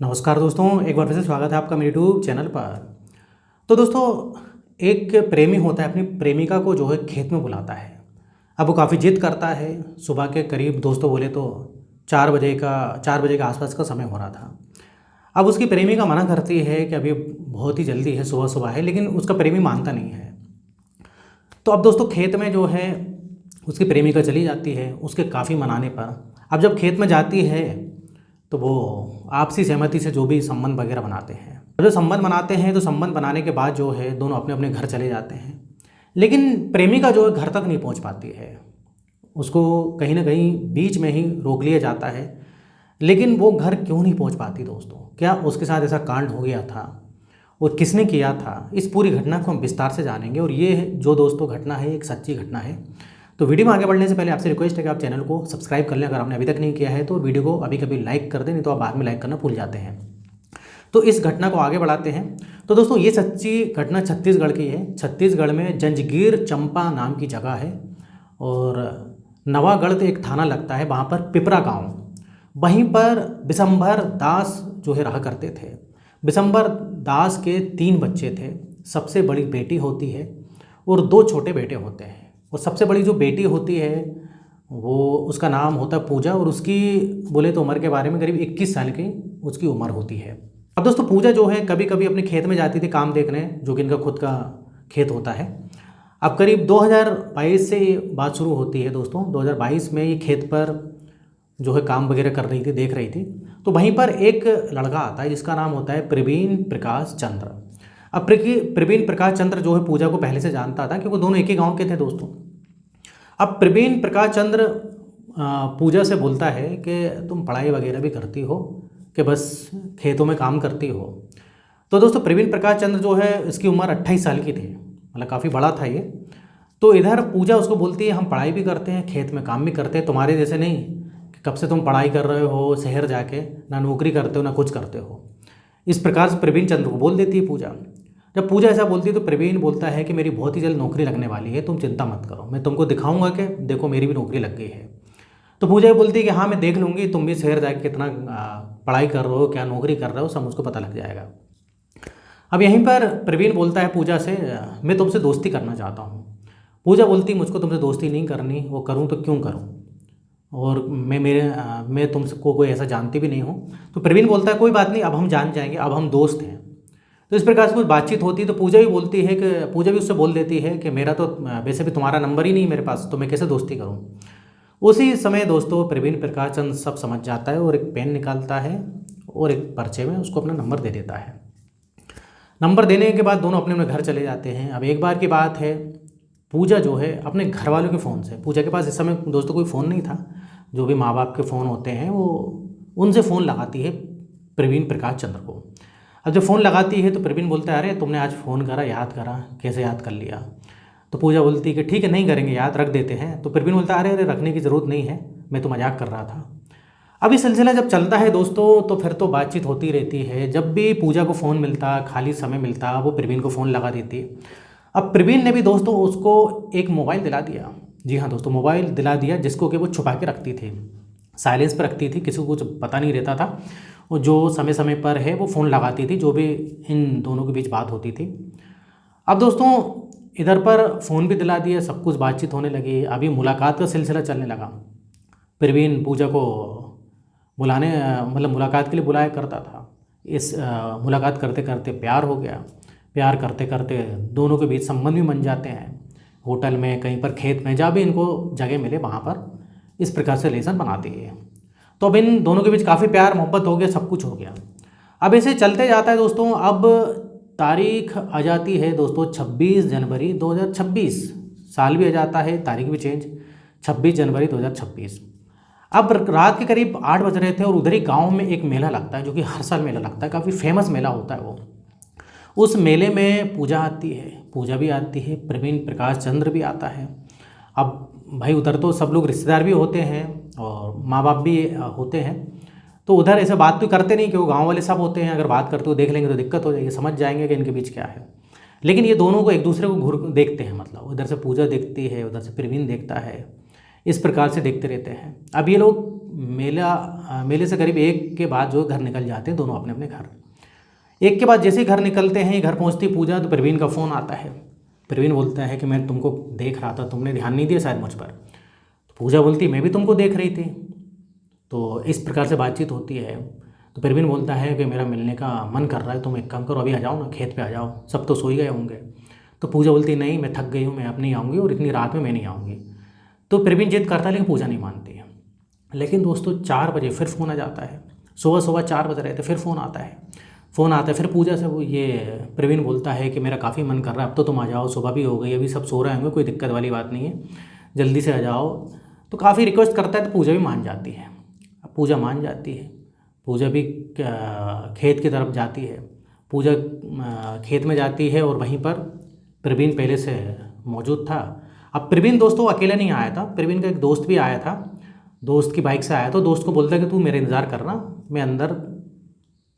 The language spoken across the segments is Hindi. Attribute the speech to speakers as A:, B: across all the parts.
A: नमस्कार दोस्तों, एक बार फिर से स्वागत है आपका मेरे यूट्यूब चैनल पर। तो दोस्तों, एक प्रेमी होता है अपनी प्रेमिका को जो है खेत में बुलाता है। अब वो काफ़ी जिद करता है। सुबह के करीब दोस्तों बोले तो 4 बजे के आसपास का समय हो रहा था। अब उसकी प्रेमिका मना करती है कि अभी बहुत ही जल्दी है, सुबह सुबह है, लेकिन उसका प्रेमी मानता नहीं है। तो अब दोस्तों खेत में जो है उसकी प्रेमिका चली जाती है उसके काफ़ी मनाने पर। अब जब खेत में जाती है तो वो आपसी सहमति से जो भी संबंध वगैरह बनाते हैं, जो संबंध बनाते हैं, तो संबंध बनाने के बाद जो है दोनों अपने अपने घर चले जाते हैं। लेकिन प्रेमिका जो है घर तक नहीं पहुंच पाती है। उसको कहीं ना कहीं बीच में ही रोक लिया जाता है। लेकिन वो घर क्यों नहीं पहुंच पाती दोस्तों? क्या उसके साथ ऐसा कांड हो गया था और किसने किया था? इस पूरी घटना को हम विस्तार से जानेंगे। और ये जो दोस्तों घटना है एक सच्ची घटना है। तो वीडियो में आगे बढ़ने से पहले आपसे रिक्वेस्ट है कि आप चैनल को सब्सक्राइब कर लें अगर आपने अभी तक नहीं किया है, तो वीडियो को अभी कभी लाइक कर दें, नहीं तो आप बाद में लाइक करना भूल जाते हैं। तो इस घटना को आगे बढ़ाते हैं। तो दोस्तों ये सच्ची घटना छत्तीसगढ़ की है। छत्तीसगढ़ में जंजगीर चंपा नाम की जगह है और नवागढ़ एक थाना लगता है, वहाँ पर पिपरा गाँव। वहीं पर बिशंबर दास जो है रहा करते थे। बिशंबर दास के 3 बच्चे थे। सबसे बड़ी बेटी होती है और 2 छोटे बेटे होते हैं। और सबसे बड़ी जो बेटी होती है वो उसका नाम होता है पूजा, और उसकी बोले तो उम्र के बारे में करीब 21 साल की उसकी उम्र होती है। अब दोस्तों पूजा जो है कभी कभी अपने खेत में जाती थी काम देखने, जो कि इनका खुद का खेत होता है। अब करीब 2022 से ये बात शुरू होती है दोस्तों। 2022 में ये खेत पर जो है काम वगैरह कर रही थी, देख रही थी। तो वहीं पर एक लड़का आता है जिसका नाम होता है प्रवीण प्रकाश चंद्र। अब प्रवीण प्रकाश चंद्र जो है पूजा को पहले से जानता था, क्योंकि दोनों एक ही गांव के थे दोस्तों। अब प्रवीण प्रकाश चंद्र पूजा से बोलता है कि तुम पढ़ाई वगैरह भी करती हो कि बस खेतों में काम करती हो? तो दोस्तों प्रवीण प्रकाश चंद्र जो है इसकी उम्र 28 साल की थी, मतलब काफ़ी बड़ा था ये। तो इधर पूजा उसको बोलती है हम पढ़ाई भी करते हैं, खेत में काम भी करते हैं, तुम्हारे जैसे नहीं कि कब से तुम पढ़ाई कर रहे हो शहर जाके, ना नौकरी करते हो ना कुछ करते हो। इस प्रकार से प्रवीण चंद्र को बोल देती है पूजा। जब पूजा ऐसा बोलती है तो प्रवीण बोलता है कि मेरी बहुत ही जल्द नौकरी लगने वाली है, तुम चिंता मत करो, मैं तुमको दिखाऊंगा कि देखो मेरी भी नौकरी लग गई है। तो पूजा ये बोलती है कि हाँ मैं देख लूँगी, तुम भी शहर जाके कितना पढ़ाई कर रहे हो, क्या नौकरी कर रहे हो, सब मुझको पता लग जाएगा। अब यहीं पर प्रवीण बोलता है पूजा से मैं तुमसे दोस्ती करना चाहता हूँ। पूजा बोलती मुझको तुमसे दोस्ती नहीं करनी, वो करूँ तो क्यों करूँ, और मैं तुमसे को कोई ऐसा जानती भी नहीं हूँ। तो प्रवीण बोलता है कोई बात नहीं, अब हम जान जाएंगे, अब हम दोस्त हैं। तो इस प्रकार से कुछ बातचीत होती है। तो पूजा भी बोलती है कि पूजा भी उससे बोल देती है कि मेरा तो वैसे भी तुम्हारा नंबर ही नहीं मेरे पास, तो मैं कैसे दोस्ती करूँ। उसी समय दोस्तों प्रवीण प्रकाश चंद सब समझ जाता है और एक पेन निकालता है और एक पर्चे में उसको अपना नंबर दे देता है। नंबर देने के बाद दोनों अपने अपने घर चले जाते हैं। अब एक बार की बात है, पूजा जो है अपने घर वालों के फ़ोन से, पूजा के पास इस समय दोस्तों कोई फ़ोन नहीं था, जो भी माँ बाप के फ़ोन होते हैं वो उनसे फ़ोन लगाती है प्रवीण प्रकाश चंद्र को। अब जब फ़ोन लगाती है तो प्रवीण बोलता है अरे तुमने आज फ़ोन करा, याद करा, कैसे याद कर लिया? तो पूजा बोलती है कि ठीक है नहीं करेंगे, याद रख देते हैं। तो प्रवीण बोलता है अरे अरे रखने की ज़रूरत नहीं है, मैं तो मजाक कर रहा था। अब ये सिलसिला जब चलता है दोस्तों तो फिर तो बातचीत होती रहती है। जब भी पूजा को फ़ोन मिलता, खाली समय मिलता, वो प्रवीण को फ़ोन लगा देती। अब प्रवीण ने भी दोस्तों उसको एक मोबाइल दिला दिया। जी हाँ दोस्तों, मोबाइल दिला दिया जिसको कि वो छुपा के रखती थी, साइलेंस पर रखती थी, किसी को कुछ पता नहीं रहता था। और जो समय समय पर है वो फ़ोन लगाती थी, जो भी इन दोनों के बीच बात होती थी। अब दोस्तों इधर पर फ़ोन भी दिला दिया, सब कुछ बातचीत होने लगी। अभी मुलाकात का सिलसिला चलने लगा। प्रवीण पूजा को बुलाने मतलब मुलाकात के लिए बुलाया करता था। इस मुलाकात करते करते प्यार हो गया। प्यार करते करते दोनों के बीच संबंध भी बन जाते हैं। होटल में, कहीं पर खेत में, जहाँ भी इनको जगह मिले वहाँ पर इस प्रकार से रिलेशन बनाती है। तो अब इन दोनों के बीच काफ़ी प्यार मोहब्बत हो गया, सब कुछ हो गया। अब ऐसे चलते जाता है दोस्तों। अब तारीख आ जाती है दोस्तों 26 जनवरी 2026। साल भी आ जाता है, तारीख भी चेंज, 26 जनवरी 2026। अब रात के करीब 8 बज रहे थे और उधर ही गांव में एक मेला लगता है, जो कि हर साल मेला लगता है, काफ़ी फेमस मेला होता है वो। उस मेले में पूजा आती है, पूजा भी आती है, प्रवीण प्रकाश चंद्र भी आता है। अब भाई उधर तो सब लोग रिश्तेदार भी होते हैं और माँ बाप भी होते हैं। तो उधर ऐसे बात तो करते नहीं, क्योंकि गांव वाले सब होते हैं, अगर बात करते हुए देख लेंगे तो दिक्कत हो जाएगी, समझ जाएंगे कि इनके बीच क्या है। लेकिन ये दोनों को एक दूसरे को घूर देखते हैं, मतलब उधर से पूजा देखती है, उधर से प्रवीण देखता है। इस प्रकार से देखते रहते हैं। अब ये लोग मेले से करीब 1 के बाद जो घर निकल जाते हैं दोनों अपने अपने घर। 1 के बाद जैसे ही घर निकलते हैं, घर पहुंचती पूजा तो प्रवीण का फ़ोन आता है। प्रवीण बोलता है कि मैं तुमको देख रहा था, तुमने ध्यान नहीं दिया शायद मुझ पर। तो पूजा बोलती मैं भी तुमको देख रही थी। तो इस प्रकार से बातचीत होती है। तो प्रवीण बोलता है कि मेरा मिलने का मन कर रहा है, तुम एक काम करो अभी आ जाओ ना, खेत पे आ जाओ, सब तो सो ही गए होंगे। तो पूजा बोलती नहीं मैं थक गई हूँ, मैं अब नहीं आऊँगी और इतनी रात में मैं नहीं आऊँगी। तो प्रवीण जिद करता है लेकिन पूजा नहीं मानती है। लेकिन दोस्तों 4 बजे फिर फ़ोन आ जाता है। सुबह 4 बज रहे थे, फिर फ़ोन आता है। फिर पूजा से वो ये प्रवीण बोलता है कि मेरा काफ़ी मन कर रहा है, अब तो तुम आ जाओ, सुबह भी हो गई, अभी सब सो रहे होंगे, कोई दिक्कत वाली बात नहीं है, जल्दी से आ जाओ। तो काफ़ी रिक्वेस्ट करता है तो पूजा भी मान जाती है। अब पूजा मान जाती है, पूजा भी खेत की तरफ जाती है। पूजा खेत में जाती है और वहीं पर प्रवीण पहले से मौजूद था। अब प्रवीण दोस्तों अकेले नहीं आया था, प्रवीण का एक दोस्त भी आया था, दोस्त की बाइक से आया। तो दोस्त को बोलता है कि तू मेरा इंतज़ार करना, मैं अंदर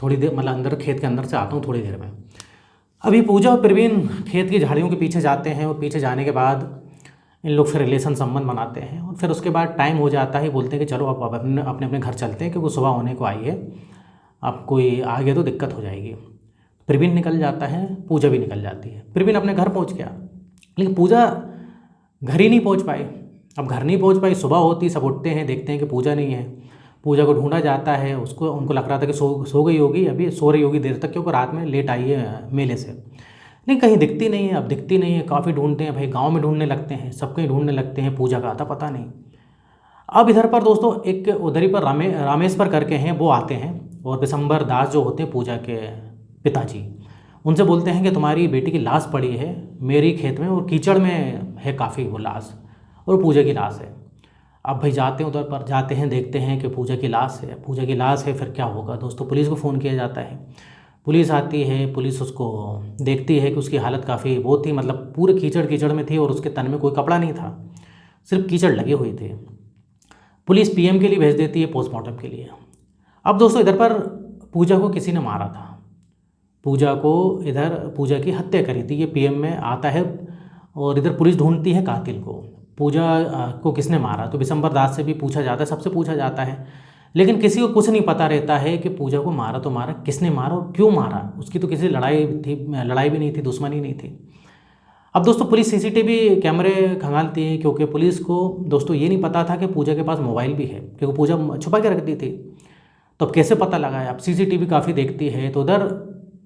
A: थोड़ी देर मतलब अंदर खेत के अंदर से आता हूँ थोड़ी देर में। अभी पूजा और प्रवीण खेत की झाड़ियों के पीछे जाते हैं और पीछे जाने के बाद इन लोग फिर रिलेशन संबंध बनाते हैं और फिर उसके बाद टाइम हो जाता है, बोलते हैं कि चलो अब अपने अपने घर चलते हैं क्योंकि सुबह होने को आई है, अब कोई आ गया तो दिक्कत हो जाएगी। प्रवीण निकल जाता है, पूजा भी निकल जाती है। प्रवीण अपने घर पहुंच गया लेकिन पूजा घर ही नहीं पहुंच पाई। अब घर नहीं पहुंच पाई, सुबह होती, सब उठते हैं, देखते हैं कि पूजा नहीं है। पूजा को ढूंढा जाता है, उनको लग रहा था कि सो गई होगी, अभी सो रही होगी देर तक क्योंकि रात में लेट आई है मेले से, लेकिन कहीं दिखती नहीं है। अब दिखती नहीं है, काफ़ी ढूंढते हैं भाई, गांव में ढूंढने लगते हैं, सब कहीं ढूंढने लगते हैं, पूजा का आता पता नहीं। अब इधर पर दोस्तों एक उधर ही पर रामेश्वर करके हैं, वो आते हैं और विशंबर दास जो होते हैं पूजा के पिताजी, उनसे बोलते हैं कि तुम्हारी बेटी की लाश पड़ी है मेरी खेत में और कीचड़ में है काफ़ी वो लाश, और पूजा की लाश है। अब भाई जाते हैं उधर पर, जाते हैं, देखते हैं कि पूजा की लाश है। फिर क्या होगा दोस्तों, पुलिस को फ़ोन किया जाता है। पुलिस आती है, पुलिस उसको देखती है कि उसकी हालत काफ़ी वो थी, मतलब पूरे कीचड़ में थी और उसके तन में कोई कपड़ा नहीं था, सिर्फ कीचड़ लगे हुए थे। पुलिस पीएम के लिए भेज देती है पोस्टमार्टम के लिए। अब दोस्तों इधर पर पूजा को किसी ने मारा था, पूजा की हत्या करी थी, ये पीएम में आता है और इधर पुलिस ढूंढती है कातिल को। पूजा को किसने मारा, तो विशंबर दास से भी पूछा जाता है, सबसे पूछा जाता है, लेकिन किसी को कुछ नहीं पता रहता है कि पूजा को मारा तो मारा, किसने मारा और क्यों मारा। उसकी तो किसी लड़ाई भी नहीं थी, दुश्मनी नहीं थी। अब दोस्तों पुलिस सीसीटीवी कैमरे खंगालती है क्योंकि पुलिस को दोस्तों ये नहीं पता था कि पूजा के पास मोबाइल भी है, क्योंकि पूजा छुपा के रख दी थी। तो अब कैसे पता लगा है, अब सीसीटीवी काफ़ी देखती है तो उधर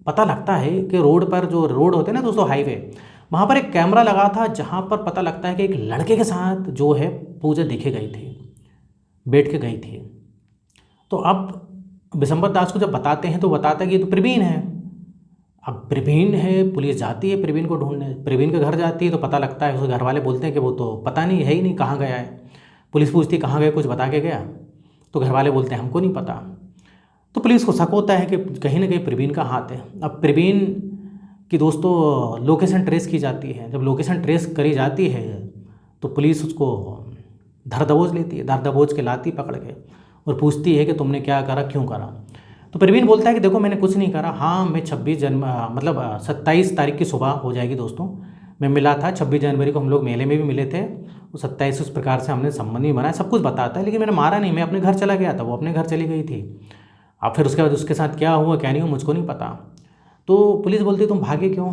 A: पता लगता है कि रोड पर, जो रोड होते हैं ना दोस्तों हाईवे, वहाँ पर एक कैमरा लगा था जहाँ पर पता लगता है कि एक लड़के के साथ जो है पूजा दिखे गई थी, बैठ के गई थी। तो अब विशंबर दास को जब बताते हैं तो बताता है कि ये तो प्रवीण है। अब प्रवीण है, पुलिस जाती है प्रवीण को ढूंढने, प्रवीण के घर जाती है तो पता लगता है, उसके घर वाले बोलते हैं कि वो तो पता नहीं है ही नहीं, कहाँ गया है। पुलिस पूछती कहाँ गए, कुछ बता के गया, तो घर वाले बोलते हैं हमको नहीं पता। तो पुलिस को शक होता है कि कहीं ना कहीं प्रवीण का हाथ है। अब प्रवीण की दोस्तों लोकेशन ट्रेस की जाती है, जब लोकेशन ट्रेस करी जाती है तो पुलिस उसको धर दबोच लेती है, धर दबोच के लाती पकड़ के और पूछती है कि तुमने क्या करा, क्यों करा। तो प्रवीण बोलता है कि देखो मैंने कुछ नहीं करा, हाँ मैं 27 तारीख की सुबह हो जाएगी दोस्तों, मैं मिला था 26 जनवरी को, हम लोग मेले में भी मिले थे, वो 27 उस प्रकार से हमने संबंध भी बनाया, सब कुछ बताता है, लेकिन मैंने मारा नहीं, मैं अपने घर चला गया था, वो अपने घर चली गई थी। अब फिर उसके बाद उसके साथ क्या हुआ क्या नहीं हुआ मुझको नहीं पता। तो पुलिस बोलती तुम भागे क्यों,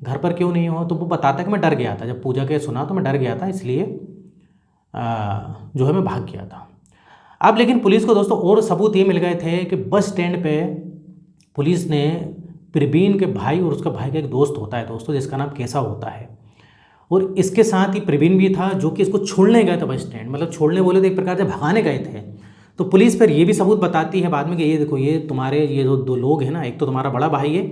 A: घर पर क्यों नहीं हो, तो वो बताता है कि मैं डर गया था, जब पूजा के सुना तो मैं डर गया था, इसलिए जो है मैं भाग गया था। अब लेकिन पुलिस को दोस्तों और सबूत ये मिल गए थे कि बस स्टैंड पे पुलिस ने प्रवीण के भाई और उसका भाई का एक दोस्त होता है दोस्तों जिसका नाम कैसा होता है, और इसके साथ ही प्रवीण भी था जो कि इसको छोड़ने गए थे बस स्टैंड, मतलब छोड़ने बोले तो एक प्रकार से भगाने गए थे। तो पुलिस फिर ये भी सबूत बताती है बाद में कि ये देखो ये तुम्हारे ये जो 2 लोग हैं ना, एक तो तुम्हारा बड़ा भाई है,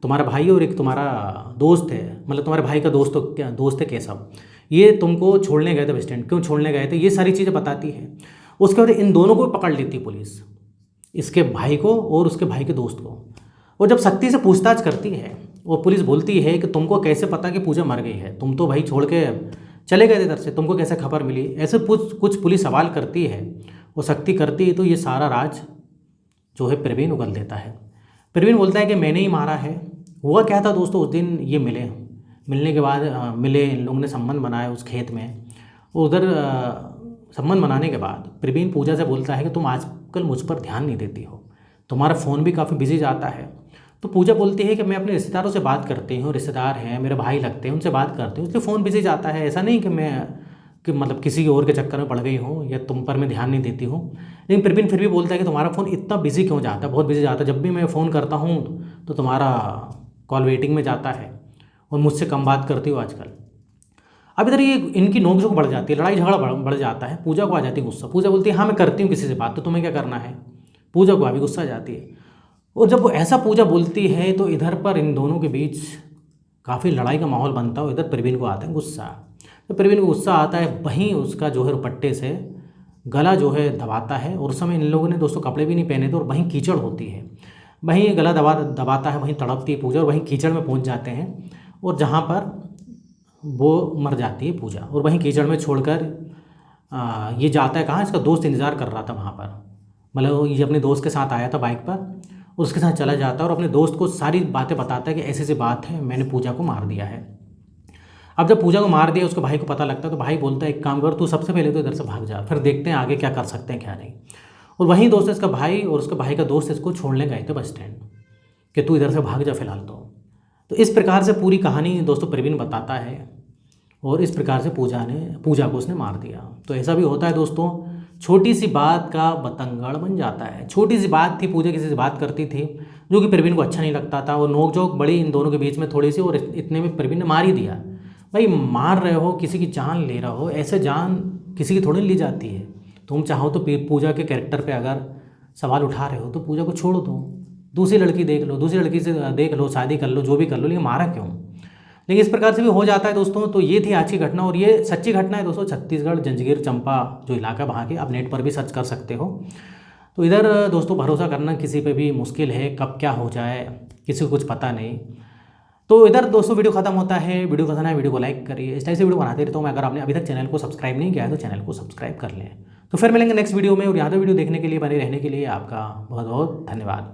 A: तुम्हारा भाई और एक तुम्हारा दोस्त है, मतलब तुम्हारे भाई का दोस्त है केशव, ये तुमको छोड़ने गए थे बस स्टैंड, क्यों छोड़ने गए थे, ये सारी चीज़ें बताती है। उसके बाद इन दोनों को पकड़ लेती पुलिस, इसके भाई को और उसके भाई के दोस्त को, और जब सख्ती से पूछताछ करती है वो पुलिस बोलती है कि तुमको कैसे पता कि पूजा मर गई है, तुम तो भाई छोड़ के चले गए थे इधर से, तुमको कैसे खबर मिली, ऐसे कुछ पुलिस सवाल करती है, वो सख्ती करती है, तो ये सारा राज जो है प्रवीण उगल देता है। प्रवीण बोलता है कि मैंने ही मारा है। हुआ क्या था दोस्तों, उस दिन ये मिलने के बाद मिले, इन लोगों ने संबंध बनाया उस खेत में, उधर संबंध बनाने के बाद प्रवीण पूजा से बोलता है कि तुम आजकल मुझ पर ध्यान नहीं देती हो, तुम्हारा फ़ोन भी काफ़ी बिजी जाता है। तो पूजा बोलती है कि मैं अपने रिश्तेदारों से बात करती हूँ, रिश्तेदार हैं, मेरे भाई लगते हैं, उनसे बात करती हूँ, इसलिए फ़ोन बिजी जाता है। ऐसा नहीं कि मतलब किसी और के चक्कर में पड़ गई हूँ या तुम पर मैं ध्यान नहीं देती हूँ। लेकिन प्रवीण फिर भी बोलता है कि तुम्हारा फ़ोन इतना बिजी क्यों जाता है, बहुत बिजी जाता है, जब भी मैं फ़ोन करता हूँ तो तुम्हारा कॉल वेटिंग में जाता है और मुझसे कम बात करती हो आजकल। अब इधर ये इनकी नोकझोंक बढ़ जाती है, लड़ाई झगड़ा बढ़ जाता है। पूजा को आ जाती है गुस्सा। पूजा बोलती है हाँ मैं करती हूँ किसी से बात, तो तुम्हें क्या करना है। पूजा को अभी गुस्सा आ जाती है, और जब वो ऐसा पूजा बोलती है तो इधर पर इन दोनों के बीच काफ़ी लड़ाई का माहौल बनता है। इधर प्रवीण को आता है गुस्सा। तो प्रवीण को गुस्सा आता है, वहीं उसका जो है दुपट्टे से गला जो है दबाता है, और उस समय इन लोगों ने दोस्तों कपड़े भी नहीं पहने थे, और वहीं कीचड़ होती है, वहीं गला दबाता है, वहीं तड़पती है पूजा, और वहीं कीचड़ में पहुंच जाते हैं, और जहाँ पर वो मर जाती है पूजा, और वहीं कीचड़ में छोड़कर ये जाता है कहाँ, इसका दोस्त इंतज़ार कर रहा था वहाँ पर। मतलब ये अपने दोस्त के साथ आया था बाइक पर, उसके साथ चला जाता है और अपने दोस्त को सारी बातें बताता है कि ऐसी ऐसी बात है, मैंने पूजा को मार दिया है। अब जब पूजा को मार दिया उसके भाई को पता लगता है, तो भाई बोलता है एक काम कर, तू सबसे पहले तो इधर से भाग जा, फिर देखते हैं आगे क्या कर सकते हैं क्या नहीं। और वहीं दोस्त इसका भाई और उसके भाई का दोस्त इसको छोड़ने गए थे बस स्टैंड, कि तू इधर से भाग जा फिलहाल। तो इस प्रकार से पूरी कहानी दोस्तों प्रवीण बताता है, और इस प्रकार से पूजा को उसने मार दिया। तो ऐसा भी होता है दोस्तों, छोटी सी बात का बतंगड़ बन जाता है। छोटी सी बात थी, पूजा किसी से बात करती थी जो कि प्रवीण को अच्छा नहीं लगता था, और नोकझोंक बड़ी इन दोनों के बीच में थोड़ी सी, और इतने में प्रवीण ने मार ही दिया। भाई मार रहे हो, किसी की जान ले रहे हो, ऐसे जान किसी की थोड़ी ली जाती है। तुम चाहो तो पूजा के कैरेक्टर पे अगर सवाल उठा रहे हो तो पूजा को छोड़ दो, दूसरी लड़की देख लो, दूसरी लड़की से देख लो, शादी कर लो, जो भी कर लो, लेकिन मारा क्यों। लेकिन इस प्रकार से भी हो जाता है दोस्तों। तो ये थी आज की घटना, और ये सच्ची घटना है दोस्तों। छत्तीसगढ़ जंजगीर चंपा जो इलाका वहाँ के, आप नेट पर भी सर्च कर सकते हो। तो इधर दोस्तों भरोसा करना किसी पे भी मुश्किल है, कब क्या हो जाए किसी को कुछ पता नहीं। तो इधर दोस्तों वीडियो खत्म होता है। वीडियो पसंद है वीडियो को लाइक करिए, इस टाइप से वीडियो बनाते रहता हूँ मैं। अगर आपने अभी तक चैनल को सब्सक्राइब नहीं किया है तो चैनल को सब्सक्राइब कर लें। तो फिर मिलेंगे नेक्स्ट वीडियो में, और यहाँ पर वीडियो देखने के लिए, बने रहने के लिए आपका बहुत बहुत धन्यवाद।